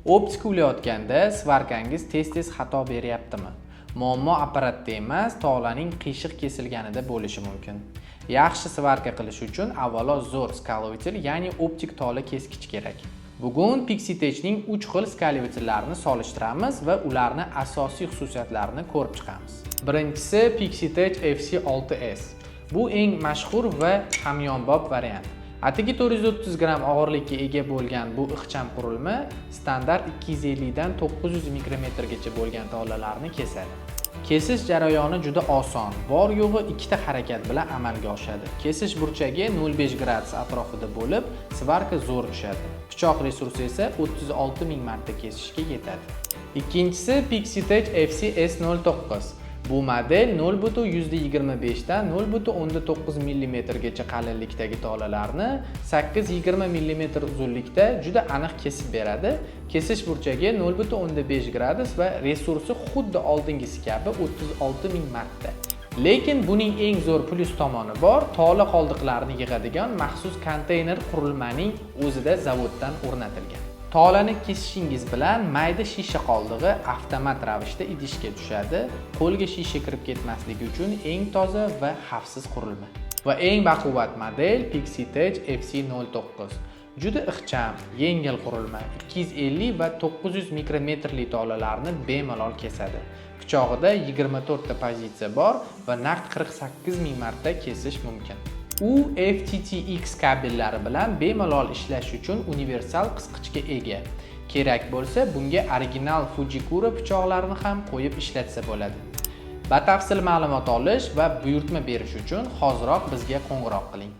Optik ulayotganda svarkangiz tez-tez xato beryaptimi? Muammo apparatda emas, tolaning qiyshiq kesilganida bo'lishi mumkin. Yaxshi svarka qilish uchun avvalo zo'r skalometer, ya'ni optik tola keskich kerak. Bugun Pixitech'ning 3 xil skalometerlarini solishtiramiz va ularning asosiy xususiyatlarini ko'rib chiqamiz. Birinchisi Pixitech FC6S. Bu eng mashhur va hamyonbop variant. Atigi 430 gram og'irlikka ega bo'lgan bu ixcham qurilma standart 250 dan 900 mikrometrgacha bo'lgan tolalarni kesadi. Kesish jarayoni juda oson. Bor yo'g'i ikkita harakat bilan amalga oshadi. Kesish burchagi 0,5 gradus atrofida bo'lib, svarka zo'r tushadi. Pichoq resursi esa 36 ming marta kesishga yetadi. Ikkinchisi Pixitech FC-S09. Bu model 0,25 dan 0,9 mm gacha qalinlikdagi tolalarni 8-20 mm uzunlikda juda aniq kesib beradi. Kesish burchagi 0,15 gradus va resursi xuddi oldingisi kabi 36 ming marta. Lekin buning eng zo'r plyus tomoni bor, tola qoldiqlarini yig'adigan maxsus konteyner qurilmaning o'zida zavoddan o'rnatilgan. Tolani kesishingiz bilan mayda shisha qoldig'i avtomat ravishda idishga tushadi. Qo'lga shisha kirib ketmasligi uchun eng toza va xavfsiz qurilma. Va eng baquvvat model Pixitech FC09. Juda ixcham, yengil qurilma. 250 va 900 mikrometrli tolalarni bemalol kesadi. Pichog'ida 24 ta pozitsiya bor va naqd 48 ming marta kesish mumkin. U FTTX kabellari bilan bemalol ishlash uchun universal qisqichga ega. Kerak bo'lsa, bunga original Fujikura pichoqlarini ham qo'yib ishlatsa bo'ladi. Batafsil ma'lumot olish va buyurtma berish uchun hoziroq bizga qo'ng'iroq qiling.